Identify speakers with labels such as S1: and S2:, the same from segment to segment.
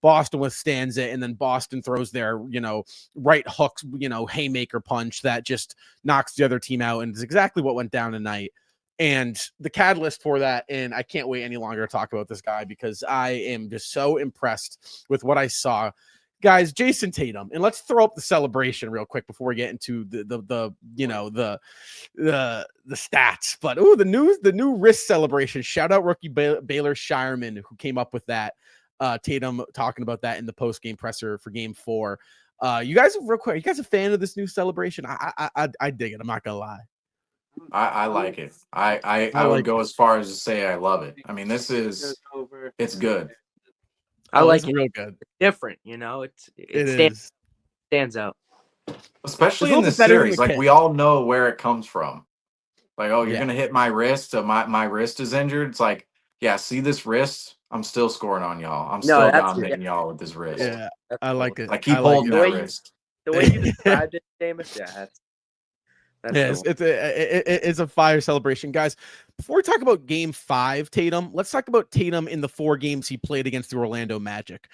S1: Boston withstands it, and then Boston throws their, right hook, haymaker punch that just knocks the other team out, and it's exactly what went down tonight. And the catalyst for that, and I can't wait any longer to talk about this guy because I am just so impressed with what I saw. Guys, Jayson Tatum, and let's throw up the celebration real quick before we get into the stats. But the new wrist celebration. Shout out rookie Baylor Shireman who came up with that. Tatum talking about that in the post-game presser for Game 4. You guys, real quick, you guys a fan of this new celebration? I dig it. I'm not gonna lie.
S2: I like it. I would go as far as to say I love it. I mean, it's good.
S3: I like it.
S1: Real good.
S3: It's different, it stands out.
S2: Especially in this series, like we all know where it comes from. Like, oh, you're gonna hit my wrist, so my wrist is injured. It's like, yeah, see this wrist? I'm still scoring on y'all. I'm still dominating y'all with this wrist.
S1: Yeah, I like it.
S2: Like keep holding that wrist.
S3: The way you described it, Seamus,
S1: it's a fire celebration, guys. Before we talk about Game 5, Tatum, let's talk about Tatum in the 4 games he played against the Orlando Magic.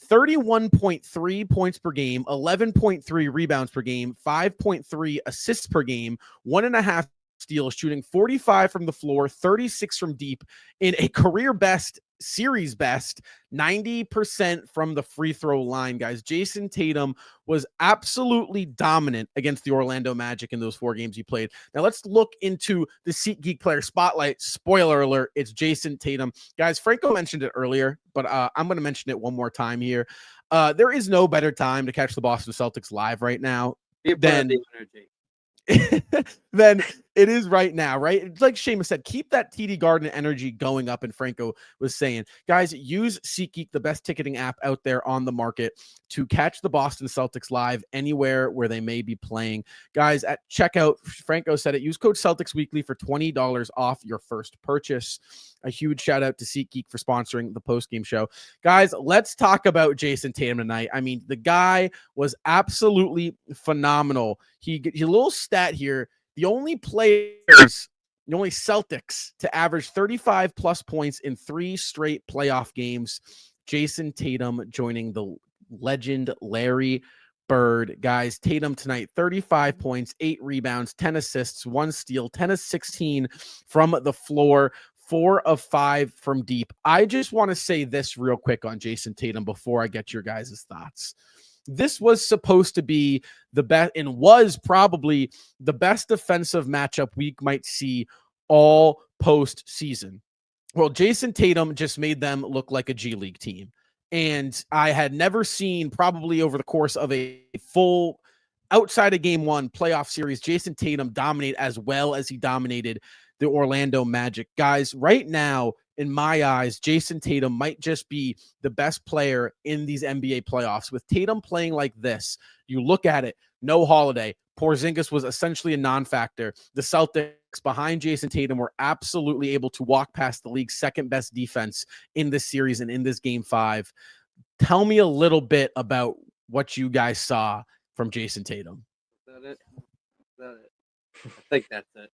S1: 31.3 points per game, 11.3 rebounds per game, 5.3 assists per game, 1.5 steals, shooting 45 from the floor, 36 from deep, in a career best, series best, 90% from the free throw line, guys. Jayson Tatum was absolutely dominant against the Orlando Magic in those 4 games he played. Now let's look into the SeatGeek player spotlight. Spoiler alert, it's Jayson Tatum. Guys, Franco mentioned it earlier, but I'm going to mention it one more time here. There is no better time to catch the Boston Celtics live right now than then it is right now, right? It's like Seamus said, keep that TD Garden energy going up. And Franco was saying, guys, use SeatGeek, the best ticketing app out there on the market, to catch the Boston Celtics live anywhere where they may be playing. Guys, at checkout, Franco said it, use code Celtics Weekly for $20 off your first purchase. A huge shout out to SeatGeek for sponsoring the post-game show. Guys, let's talk about Jayson Tatum tonight. I mean, the guy was absolutely phenomenal. A little stat here. The only Celtics to average 35 plus points in 3 straight playoff games. Jayson Tatum joining the legend Larry Bird. Guys, Tatum tonight, 35 points, 8 rebounds, 10 assists, 1 steal, 10 of 16 from the floor, 4 of 5 from deep. I just want to say this real quick on Jayson Tatum before I get your guys' thoughts. This was supposed to be the best and was probably the best defensive matchup we might see all postseason. Well, Jayson Tatum just made them look like a G League team. And I had never seen, probably over the course of a full outside of Game 1 playoff series, Jayson Tatum dominate as well as he dominated the Orlando Magic. Guys, right now, in my eyes, Jayson Tatum might just be the best player in these NBA playoffs. With Tatum playing like this, you look at it, no Holiday. Porzingis was essentially a non-factor. The Celtics behind Jayson Tatum were absolutely able to walk past the league's second best defense in this series and in this Game 5. Tell me a little bit about what you guys saw from Jayson Tatum.
S4: Is that it? I think that's it.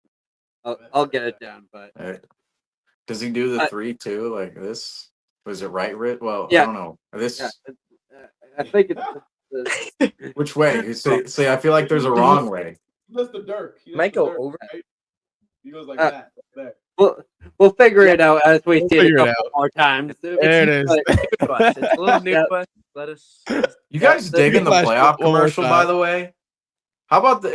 S4: I'll get it down, but
S2: does he do the 3 too? Like this? Was it right? Well,
S4: yeah.
S2: I don't know. This.
S4: Yeah, I think it's.
S2: Which way? See, I feel like there's a wrong way.
S5: He does the Dirk.
S3: Might go over.
S5: Right? He goes like that. There.
S4: We'll figure it out as we see it a couple more times.
S1: There it is.
S3: It's a little new, but let us.
S2: You guys digging the playoff commercial, by the way? How about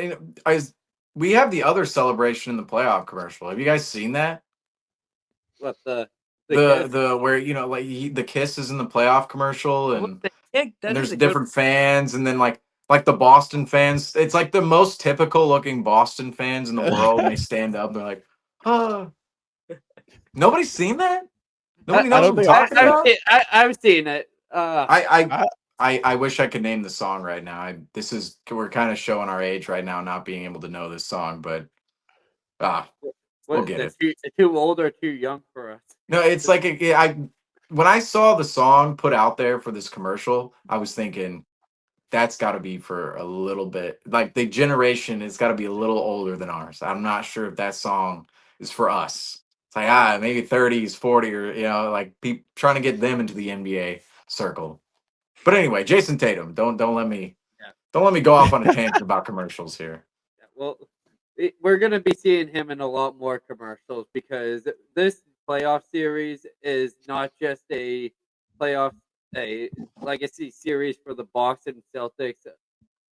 S2: we have the other celebration in the playoff commercial. Have you guys seen that?
S4: What the
S2: where like the kiss is in the playoff commercial and there's different fans and then like the Boston fans. It's like the most typical looking Boston fans in the world. And they stand up. They're like, oh. Nobody's seen that. Nobody knows what I'm talking about.
S4: I've seen it.
S2: I wish I could name the song right now. We're kind of showing our age right now, not being able to know this song, but we'll get it.
S4: Too old or too young for us?
S2: No, it's like when I saw the song put out there for this commercial, I was thinking that's got to be for a little bit, like the generation has got to be a little older than ours. I'm not sure if that song is for us. It's like maybe 30s, 40, or like people trying to get them into the NBA circle. But anyway, Jayson Tatum. Don't let me go off on a tangent about commercials here.
S4: Yeah, well, we're going to be seeing him in a lot more commercials because this playoff series is not just a legacy series for the Boston Celtics,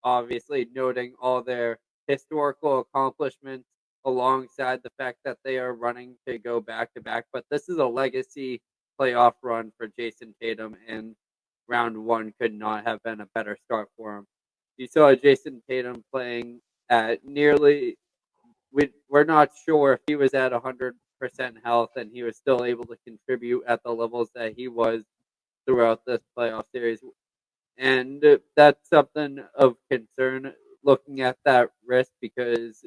S4: obviously noting all their historical accomplishments alongside the fact that they are running to go back to back. But this is a legacy playoff run for Jayson Tatum, and round one could not have been a better start for him. You saw Jayson Tatum playing at we're not sure if he was at 100% health, and he was still able to contribute at the levels that he was throughout this playoff series. And that's something of concern looking at that wrist, because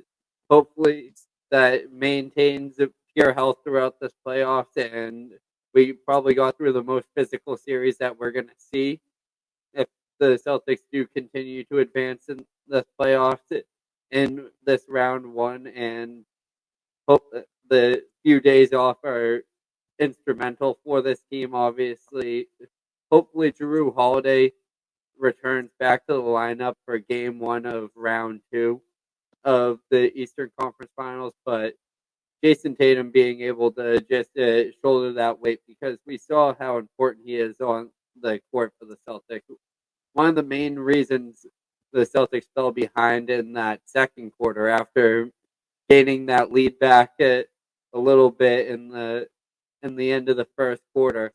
S4: hopefully that maintains pure health throughout this playoffs, and we probably got through the most physical series that we're going to see if the Celtics do continue to advance in the playoffs in this round one, and hope that the few days off are instrumental for this team. Obviously, hopefully Jrue Holiday returns back to the lineup for game one of round two of the Eastern Conference Finals, but Jayson Tatum being able to just shoulder that weight, because we saw how important he is on the court for the Celtics. One of the main reasons the Celtics fell behind in that second quarter after gaining that lead back a little bit in the end of the first quarter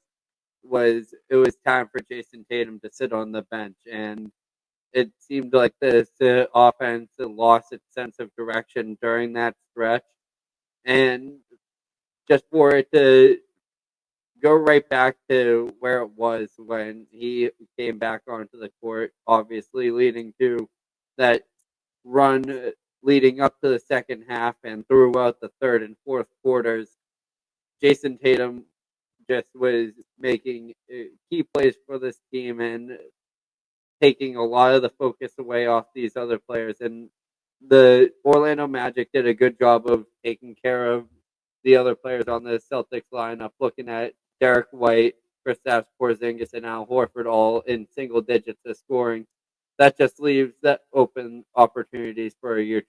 S4: was it was time for Jayson Tatum to sit on the bench, and it seemed like this offense lost its sense of direction during that stretch, and just for it to go right back to where it was when he came back onto the court, obviously leading to that run leading up to the second half and throughout the third and fourth quarters. Jayson Tatum just was making key plays for this team and taking a lot of the focus away off these other players. And the Orlando Magic did a good job of taking care of the other players on the Celtics lineup, looking at Derek White, Kristaps Porzingis, and Al Horford all in single digits of scoring. That just leaves that open opportunities for your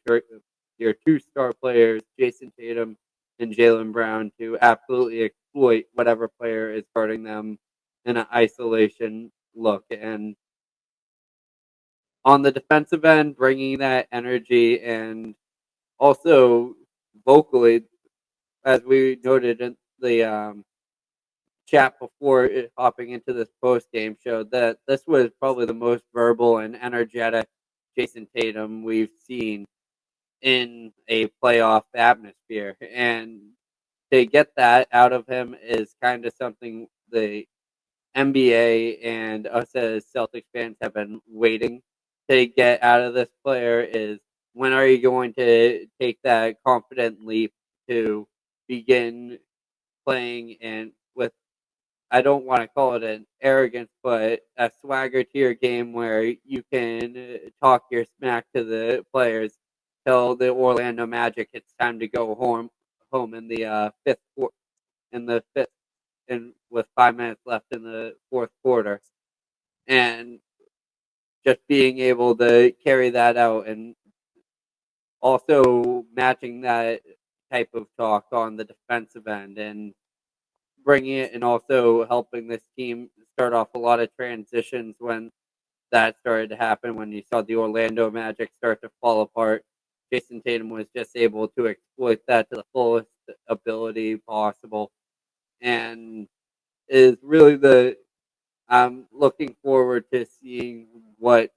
S4: two-star players, Jayson Tatum and Jaylen Brown, to absolutely exploit whatever player is guarding them in an isolation look. And on the defensive end, bringing that energy, and also vocally, as we noted in the chat before hopping into this post-game show, that this was probably the most verbal and energetic Jayson Tatum we've seen in a playoff atmosphere. And to get that out of him is kind of something the NBA and us as Celtics fans have been waiting to get out of this player. Is when are you going to take that confident leap to begin playing and with, I don't want to call it an arrogance, but a swagger to your game where you can talk your smack to the players, tell the Orlando Magic it's time to go home in the fifth, and with 5 minutes left in the fourth quarter, and just being able to carry that out, and also matching that type of talk on the defensive end and bringing it, and also helping this team start off a lot of transitions when that started to happen, when you saw the Orlando Magic start to fall apart. Jayson Tatum was just able to exploit that to the fullest ability possible, and is really I'm looking forward to seeing what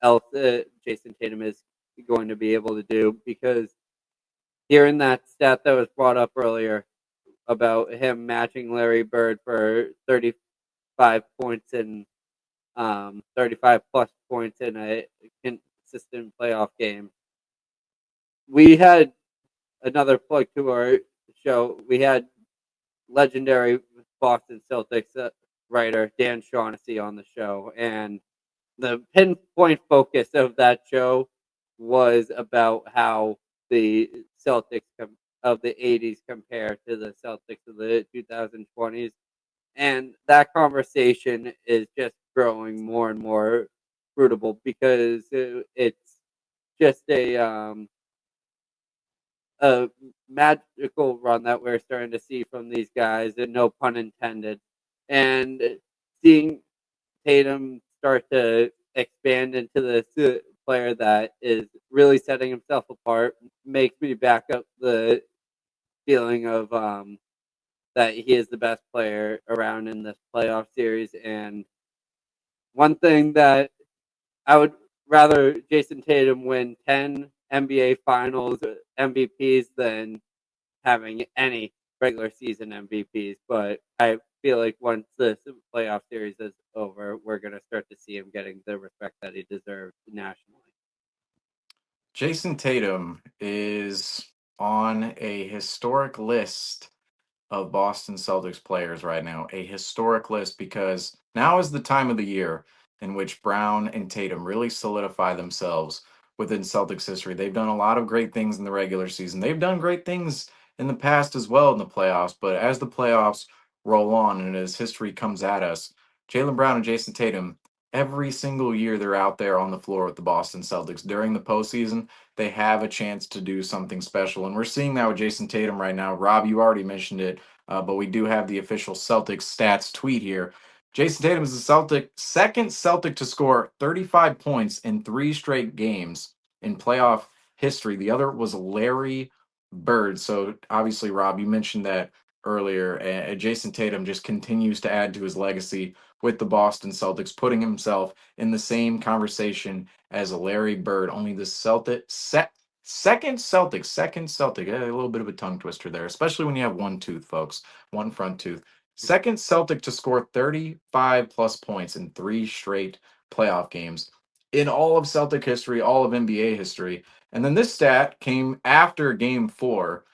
S4: else Jayson Tatum is going to be able to do, because hearing that stat that was brought up earlier about him matching Larry Bird for 35 points and 35 plus points in a consistent playoff game. We had another plug to our show. We had legendary Boston Celtics writer Dan Shaughnessy on the show, and the pinpoint focus of that show was about how the Celtics of the 80s compare to the Celtics of the 2020s. And that conversation is just growing more and more fruitable because it's just a magical run that we're starting to see from these guys, and no pun intended. And seeing Tatum start to expand into this player that is really setting himself apart makes me back up the feeling of that he is the best player around in this playoff series. And one thing that I would rather Jayson Tatum win 10 NBA Finals MVPs than having any regular season MVPs. But I feel like once this playoff series is over, we're going to start to see him getting the respect that he deserves nationally.
S2: Jayson Tatum is on a historic list of Boston Celtics players right now, a historic list, because now is the time of the year in which Brown and Tatum really solidify themselves within Celtics history. They've done a lot of great things in the regular season. They've done great things in the past as well in the playoffs, but as the playoffs roll on and as history comes at us, Jaylen Brown and Jayson Tatum, every single year they're out there on the floor with the Boston Celtics during the postseason, they have a chance to do something special. And we're seeing that with Jayson Tatum right now. Rob, you already mentioned it, but we do have the official Celtics stats tweet here. Jayson Tatum is the second Celtic to score 35 points in 3 straight games in playoff history. The other was Larry Bird. So obviously, Rob, you mentioned that earlier. Jayson Tatum just continues to add to his legacy with the Boston Celtics, putting himself in the same conversation as a Larry Bird. Only the second Celtic. A little bit of a tongue twister there, especially when you have one tooth, folks, one front tooth. Second Celtic to score 35 plus points in 3 straight playoff games in all of Celtic history, all of NBA history. And then this stat came after game 4.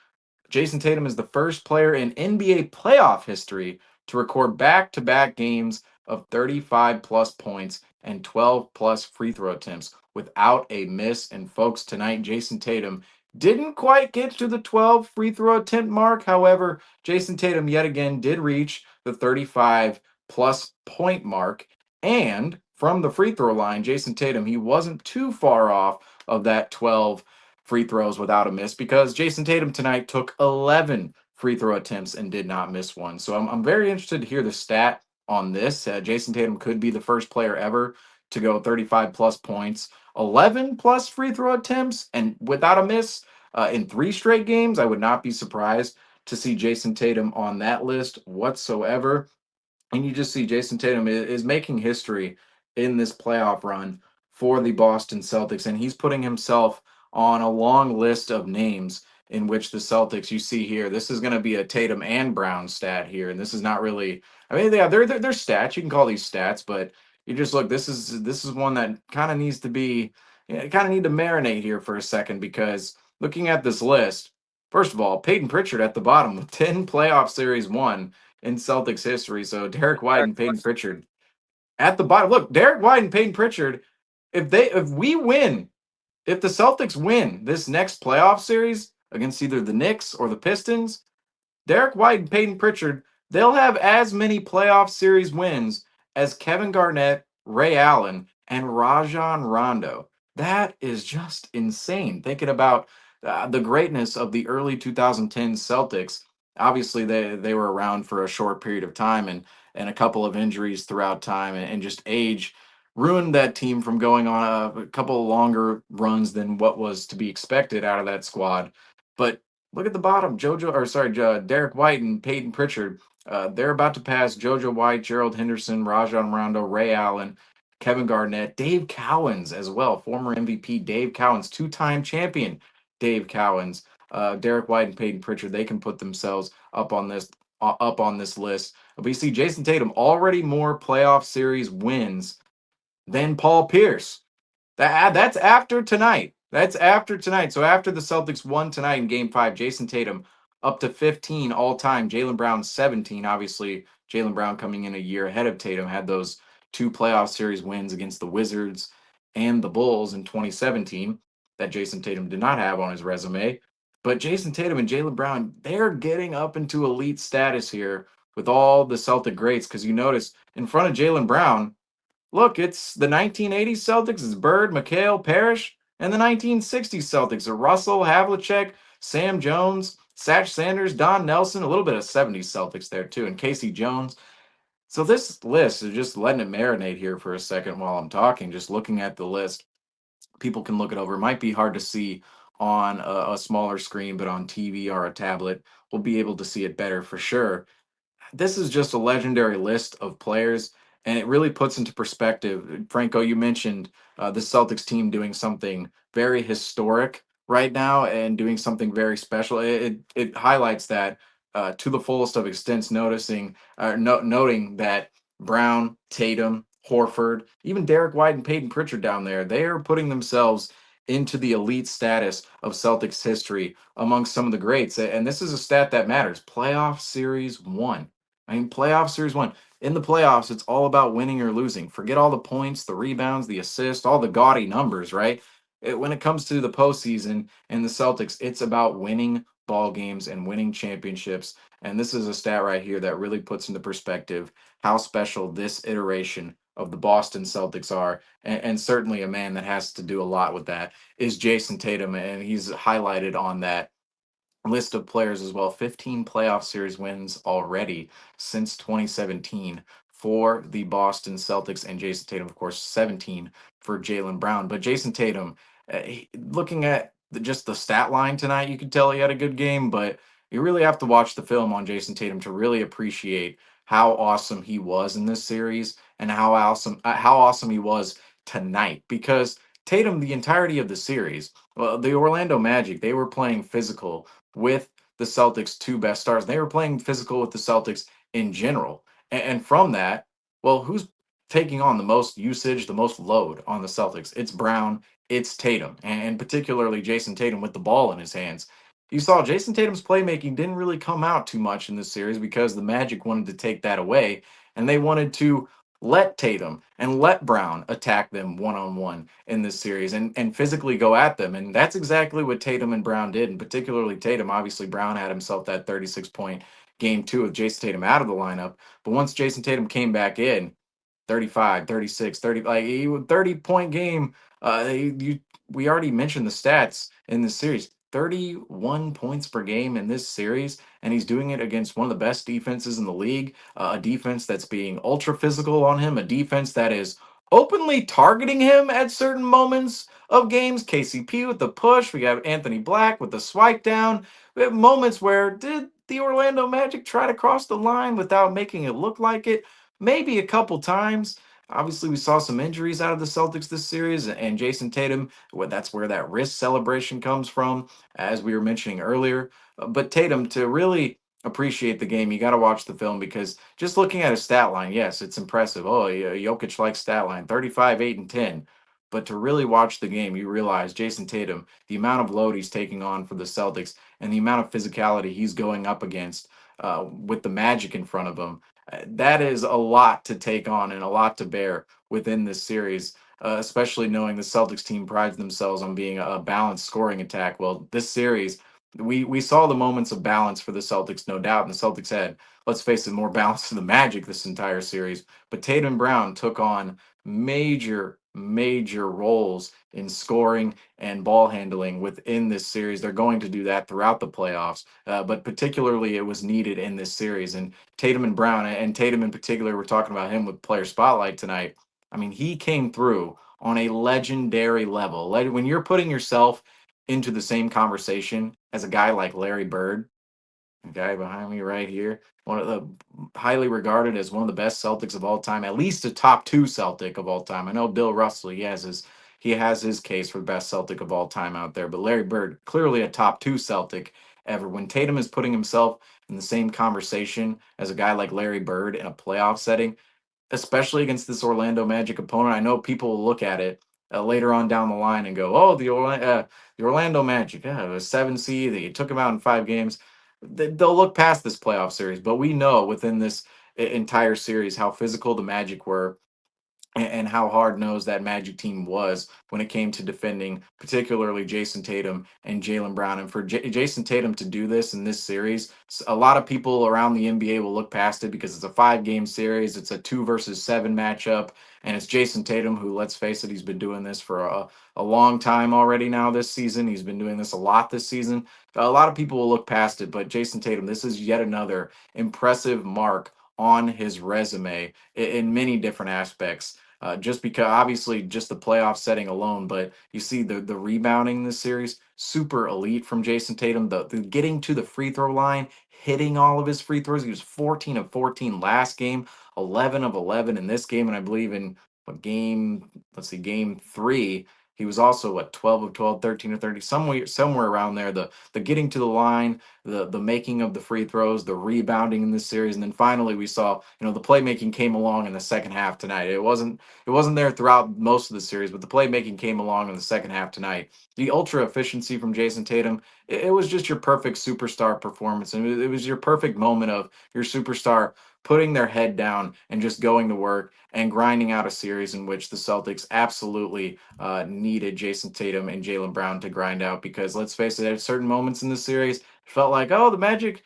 S2: Jayson Tatum is the first player in NBA playoff history to record back-to-back games of 35 plus points and 12 plus free throw attempts without a miss. And folks, tonight Jayson Tatum didn't quite get to the 12 free throw attempt mark. However, Jayson Tatum yet again did reach the 35 plus point mark. And from the free throw line, Jayson Tatum, he wasn't too far off of that 12 free throws without a miss, because Jayson Tatum tonight took 11 free throw attempts and did not miss one. So I'm very interested to hear the stat on this. Jayson Tatum could be the first player ever to go 35 plus points, 11 plus free throw attempts, and without a miss in 3 straight games. I would not be surprised to see Jayson Tatum on that list whatsoever. And you just see Jayson Tatum is making history in this playoff run for the Boston Celtics, and he's putting himself on a long list of names in which the Celtics, you see here, this is going to be a Tatum and Brown stat here, and this is not really, I mean, yeah, they're stats. You can call these stats, but you just look, this is one that kind of needs to be, kind of need to marinate here for a second, because looking at this list, first of all, Peyton Pritchard at the bottom with 10 playoff series won in Celtics history. So Derek White and Peyton Pritchard at the bottom. Look, Derek White and Peyton Pritchard, if the Celtics win this next playoff series against either the Knicks or the Pistons, Derek White and Peyton Pritchard, they'll have as many playoff series wins as Kevin Garnett, Ray Allen, and Rajon Rondo. That is just insane. Thinking about the greatness of the early 2010 Celtics. Obviously, they were around for a short period of time, and a couple of injuries throughout time, and just age ruined that team from going on a couple longer runs than what was to be expected out of that squad. But look at the bottom, Derek White and Peyton Pritchard. They're about to pass JoJo White, Gerald Henderson, Rajon Rondo, Ray Allen, Kevin Garnett, Dave Cowens as well, former MVP Dave Cowens, 2-time champion Dave Cowens, Derek White and Peyton Pritchard. They can put themselves up on this list. But you see Jayson Tatum already more playoff series wins than Paul Pierce. That's after tonight. That's after tonight. So after the Celtics won tonight in Game 5, Jayson Tatum up to 15 all-time. Jaylen Brown 17. Obviously, Jaylen Brown coming in a year ahead of Tatum had those 2 playoff series wins against the Wizards and the Bulls in 2017 that Jayson Tatum did not have on his resume. But Jayson Tatum and Jaylen Brown, they're getting up into elite status here with all the Celtic greats, because you notice in front of Jaylen Brown, look, it's the 1980s Celtics. It's Bird, McHale, Parrish, and the 1960s Celtics are Russell, Havlicek, Sam Jones, Satch Sanders, Don Nelson, a little bit of 70s Celtics there too, and Casey Jones. So this list is just letting it marinate here for a second while I'm talking, just looking at the list. People can look it over. It might be hard to see on a smaller screen, but on TV or a tablet, we'll be able to see it better for sure. This is just a legendary list of players, and it really puts into perspective. Franco, you mentioned the Celtics team doing something very historic right now and doing something very special. It highlights that to the fullest of extents, noting that Brown, Tatum, Horford, even Derek White and Peyton Pritchard down there, they are putting themselves into the elite status of Celtics history amongst some of the greats. And this is a stat that matters. Playoff series won. I mean, playoff series one. In the playoffs, it's all about winning or losing. Forget all the points, the rebounds, the assists, all the gaudy numbers, right? When it comes to the postseason and the Celtics, it's about winning ball games and winning championships. And this is a stat right here that really puts into perspective how special this iteration of the Boston Celtics are. And certainly a man that has to do a lot with that is Jayson Tatum. And he's highlighted on that list of players as well. 15 playoff series wins already since 2017 for the Boston Celtics, and Jayson Tatum, of course, 17 for Jaylen Brown. But Jayson Tatum, looking at just the stat line tonight, you could tell he had a good game, but you really have to watch the film on Jayson Tatum to really appreciate how awesome he was in this series and how awesome he was tonight. Because Tatum, the entirety of the series, well, the Orlando Magic, they were playing physical with the Celtics' two best stars. They were playing physical with the Celtics in general. And from that, well, who's taking on the most usage, the most load on the Celtics? It's Brown, it's Tatum, and particularly Jayson Tatum with the ball in his hands. You saw Jayson Tatum's playmaking didn't really come out too much in this series because the Magic wanted to take that away, and they wanted to let Tatum and let Brown attack them one on one in this series and physically go at them. And that's exactly what Tatum and Brown did. And particularly Tatum, obviously, Brown had himself that 36-point game two with Jayson Tatum out of the lineup. But once Jayson Tatum came back in, 35, 36, 30, like 30-point game. We already mentioned the stats in this series. 31 points per game in this series, and he's doing it against one of the best defenses in the league, a defense that's being ultra physical on him, a defense that is openly targeting him at certain moments of games. KCP with the push, we got Anthony Black with the swipe down. We have moments where did the Orlando Magic try to cross the line without making it look like it? Maybe a couple times. Obviously, we saw some injuries out of the Celtics this series, and Jayson Tatum, that's where that wrist celebration comes from, as we were mentioning earlier. But Tatum, to really appreciate the game, you got to watch the film because just looking at his stat line, yes, it's impressive. Oh, yeah, Jokic like stat line 35, 8, and 10. But to really watch the game, you realize Jayson Tatum, the amount of load he's taking on for the Celtics and the amount of physicality he's going up against with the Magic in front of him, that is a lot to take on and a lot to bear within this series, especially knowing the Celtics team prides themselves on being a balanced scoring attack. Well, this series, we saw the moments of balance for the Celtics, no doubt, and the Celtics had, let's face it, more balance to the Magic this entire series. But Tatum Brown took on major roles in scoring and ball handling within this series. They're going to do that throughout the playoffs, but particularly it was needed in this series. And Tatum and Brown, and Tatum in particular, we're talking about him with player spotlight tonight. I mean, he came through on a legendary level. When you're putting yourself into the same conversation as a guy like Larry Bird, the guy behind me right here, one of the highly regarded as one of the best Celtics of all time, at least a top two Celtic of all time. I know Bill Russell, he has his case for best Celtic of all time out there, but Larry Bird, clearly a top two Celtic ever. When Tatum is putting himself in the same conversation as a guy like Larry Bird in a playoff setting, especially against this Orlando Magic opponent, I know people will look at it later on down the line and go, "Oh, the Orlando Magic, yeah, it was 7 seed. They took them out in 5 games." They'll look past this playoff series, but we know within this entire series how physical the Magic were and how hard-nosed that Magic team was when it came to defending, particularly Jayson Tatum and Jaylen Brown. And for Jayson Tatum to do this in this series, a lot of people around the NBA will look past it because it's a 5-game series. It's a 2 versus 7 matchup, and it's Jayson Tatum who, let's face it, he's been doing this for a long time already now this season. He's been doing this a lot this season. A lot of people will look past it, but Jayson Tatum, this is yet another impressive mark on his resume in many different aspects. Just because obviously just the playoff setting alone, but you see the rebounding in this series, super elite from Jayson Tatum. The getting to the free throw line, hitting all of his free throws. He was 14 of 14 last game, 11 of 11 in this game, and I believe in what game? Let's see, game 3. He was also 12 of 12, 13 of 30, somewhere around there. The getting to the line, the making of the free throws, the rebounding in this series, and then finally we saw, the playmaking came along in the second half tonight. It wasn't there throughout most of the series, but the playmaking came along in the second half tonight. The ultra efficiency from Jayson Tatum, it was just your perfect superstar performance, and it was your perfect moment of your superstar putting their head down and just going to work and grinding out a series in which the Celtics absolutely needed Jayson Tatum and Jaylen Brown to grind out, because let's face it, at certain moments in the series, it felt like, oh, the Magic,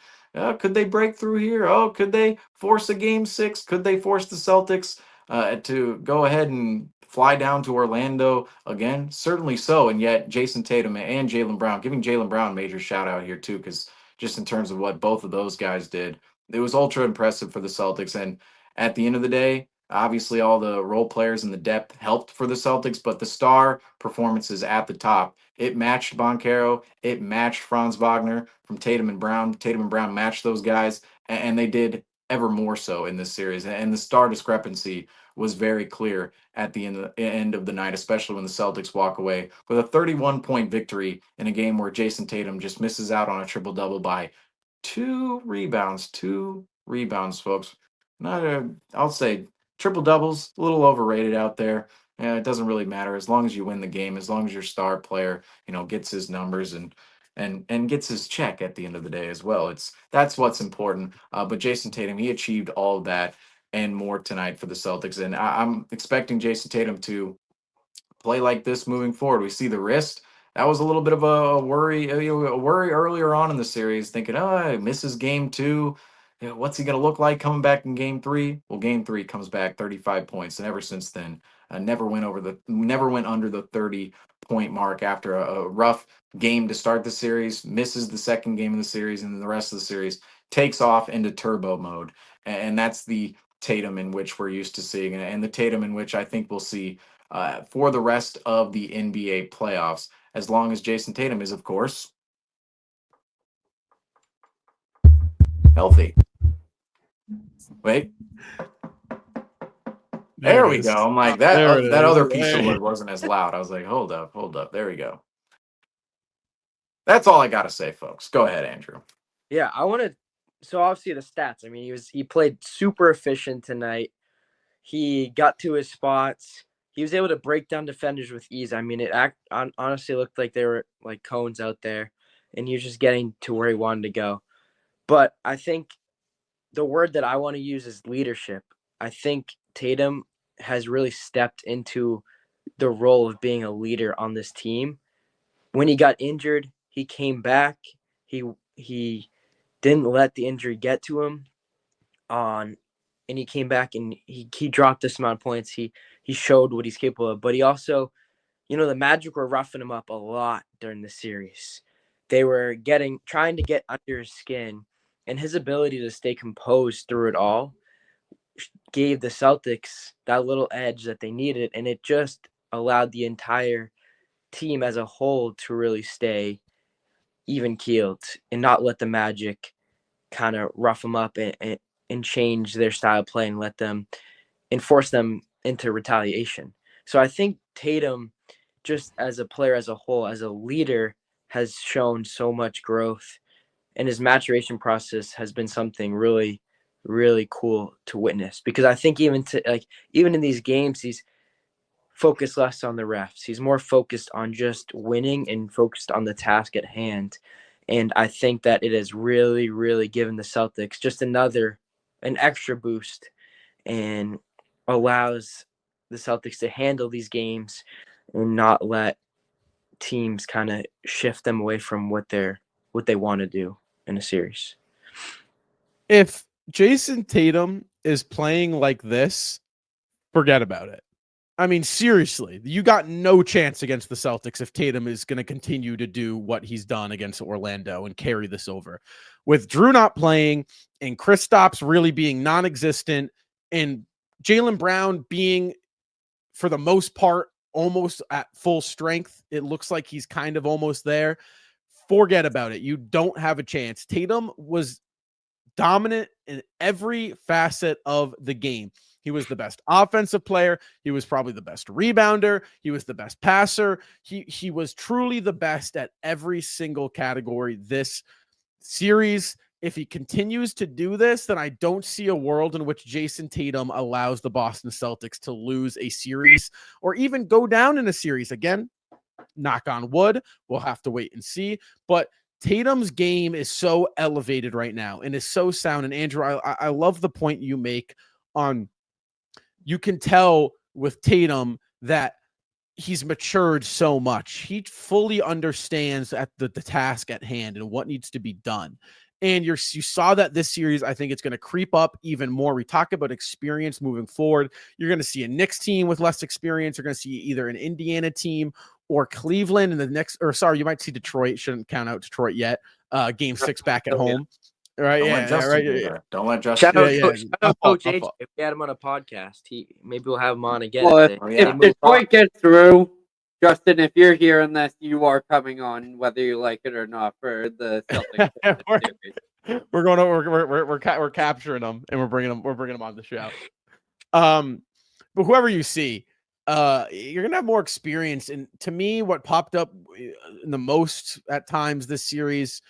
S2: could they break through here? Oh, could they force a game 6? Could they force the Celtics to go ahead and fly down to Orlando again? Certainly so. And yet Jayson Tatum and Jaylen Brown, giving Jaylen Brown a major shout out here too, because just in terms of what both of those guys did, it was ultra impressive for the Celtics. And at the end of the day, obviously all the role players and the depth helped for the Celtics, but the star performances at the top, it matched Boncaro, it matched Franz Wagner from Tatum and Brown. Tatum and Brown matched those guys, and they did ever more so in this series. And the star discrepancy was very clear at the end of the night, especially when the Celtics walk away with a 31-point victory in a game where Jayson Tatum just misses out on a triple-double by 2 rebounds, folks. Not I'll say triple doubles, a little overrated out there. Yeah, it doesn't really matter as long as you win the game, as long as your star player, gets his numbers and gets his check at the end of the day as well. That's what's important. But Jayson Tatum, he achieved all of that and more tonight for the Celtics, and I'm expecting Jayson Tatum to play like this moving forward. We see the wrist. That was a little bit of a worry, a worry earlier on in the series, thinking, oh, he misses game 2. What's he going to look like coming back in game 3? Well, game 3 comes back 35 points, and ever since then, never went under the 30-point mark after a rough game to start the series. Misses the second game of the series, and then the rest of the series takes off into turbo mode, and that's the Tatum in which we're used to seeing, and the Tatum in which I think we'll see for the rest of the NBA playoffs, as long as Jayson Tatum is, of course, healthy. Wait. There we go. I'm like, that other piece of wood wasn't as loud. I was like, hold up. There we go. That's all I got to say, folks. Go ahead, Andrew.
S3: Yeah, so obviously the stats. I mean, he played super efficient tonight. He got to his spots. He was able to break down defenders with ease. I mean, it honestly looked like they were like cones out there, and he was just getting to where he wanted to go. But I think the word that I want to use is leadership. I think Tatum has really stepped into the role of being a leader on this team. When he got injured, he came back. He didn't let the injury get to him and he came back and he dropped this amount of points. He showed what he's capable of, but he also, the Magic were roughing him up a lot during the series. They were trying to get under his skin, and his ability to stay composed through it all gave the Celtics that little edge that they needed, and it just allowed the entire team as a whole to really stay even keeled and not let the Magic kind of rough them up and change their style of play and let them and force them into retaliation. So I think Tatum, just as a player as a whole, as a leader, has shown so much growth, and his maturation process has been something really, really cool to witness. Because I think even in these games, he's focused less on the refs. He's more focused on just winning and focused on the task at hand. And I think that it has really, really given the Celtics just an extra boost and allows the Celtics to handle these games and not let teams kind of shift them away from what they want to do in a series.
S1: If Jayson Tatum is playing like this, forget about it. I mean, seriously, you got no chance against the Celtics if Tatum is going to continue to do what he's done against Orlando and carry this over. With Drew not playing and Kristaps really being non-existent and Jaylen Brown being, for the most part, almost at full strength, it looks like he's kind of almost there. Forget about it. You don't have a chance. Tatum was dominant in every facet of the game. He was the best offensive player. He was probably the best rebounder. He was the best passer. He was truly the best at every single category this series. If he continues to do this, then I don't see a world in which Jayson Tatum allows the Boston Celtics to lose a series or even go down in a series. Again, knock on wood. We'll have to wait and see. But Tatum's game is so elevated right now and is so sound. And Andrew, I love the point you make on, you can tell with Tatum that he's matured so much. He fully understands at the task at hand and what needs to be done. And you saw that this series. I think it's going to creep up even more. We talk about experience moving forward. You're going to see a Knicks team with less experience. You're going to see either an Indiana team or Cleveland in the next, or sorry, you might see Detroit. Shouldn't count out Detroit yet. Game 6 back at home. Right.
S2: Don't let Justin.
S3: Shout out Coach AJ. If we had him on a podcast, maybe we'll have him on again.
S4: Well, if Detroit gets through, Justin, if you're hearing this, you are coming on, whether you like it or not, for the Celtics.
S1: we're capturing them and we're bringing them on the show. But whoever you see, you're gonna have more experience. And to me, what popped up the most at times this series,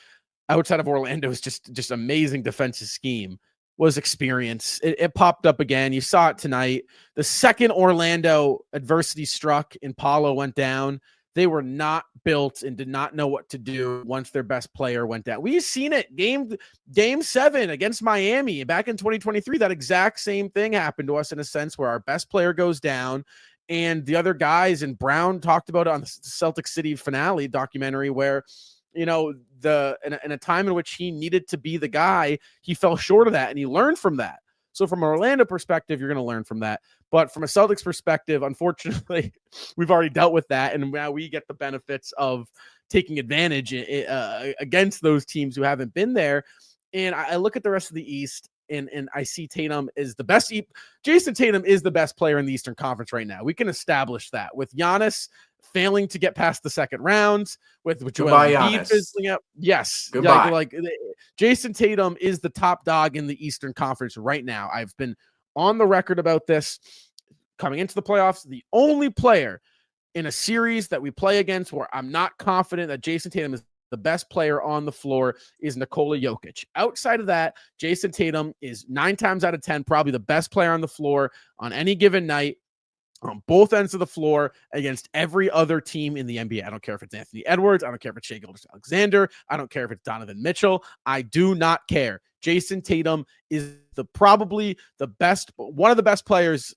S1: outside of Orlando's just amazing defensive scheme, was experience. It popped up again. You saw it tonight. The second Orlando adversity struck and Paolo went down, they were not built and did not know what to do once their best player went down. We've seen it. Game 7 against Miami back in 2023. That exact same thing happened to us in a sense where our best player goes down and the other guys, and Brown talked about it on the Celtic City finale documentary where, you know, in a time in which he needed to be the guy, he fell short of that and he learned from that. So from an Orlando perspective, you're going to learn from that. But from a Celtics perspective, unfortunately, we've already dealt with that. And now we get the benefits of taking advantage against those teams who haven't been there. And I look at the rest of the East and I see Tatum is the best. Jayson Tatum is the best player in the Eastern Conference right now. We can establish that with Giannis failing to get past the second rounds, with Joel Embiid fizzling up. Yes.
S2: Goodbye.
S1: Like Jayson Tatum is the top dog in the Eastern Conference right now. I've been on the record about this coming into the playoffs. The only player in a series that we play against where I'm not confident that Jayson Tatum is the best player on the floor is Nikola Jokic. Outside of that, Jayson Tatum is 9 times out of 10 probably the best player on the floor on any given night, on both ends of the floor against every other team in the NBA. I don't care if it's Anthony Edwards. I don't care if it's Shai Gilgeous-Alexander. I don't care if it's Donovan Mitchell. I do not care. Jayson Tatum is probably the best, one of the best players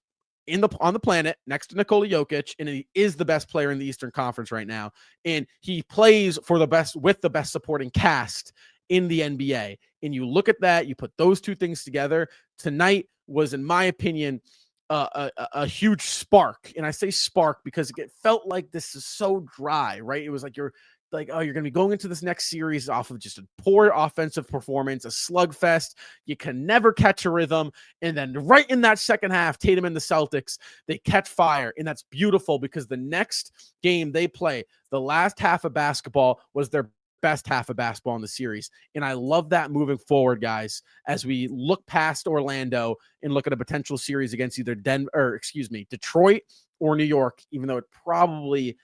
S1: on the planet next to Nikola Jokic, and he is the best player in the Eastern Conference right now. And he plays for the best with the best supporting cast in the NBA. And you look at that, you put those two things together. Tonight was, in my opinion, a huge spark. And I say spark because it felt like this is so dry, right? It was like you're going to be going into this next series off of just a poor offensive performance, a slugfest. You can never catch a rhythm. And then right in that second half, Tatum and the Celtics, they catch fire. And that's beautiful because the next game they play, the last half of basketball, was their best half of basketball in the series. And I love that moving forward, guys, as we look past Orlando and look at a potential series against either Detroit or New York, even though it probably,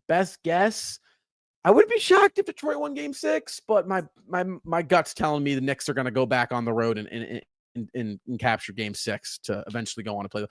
S1: best guess, I would be shocked if Detroit won Game 6, but my gut's telling me the Knicks are going to go back on the road and capture Game 6 to eventually go on to play.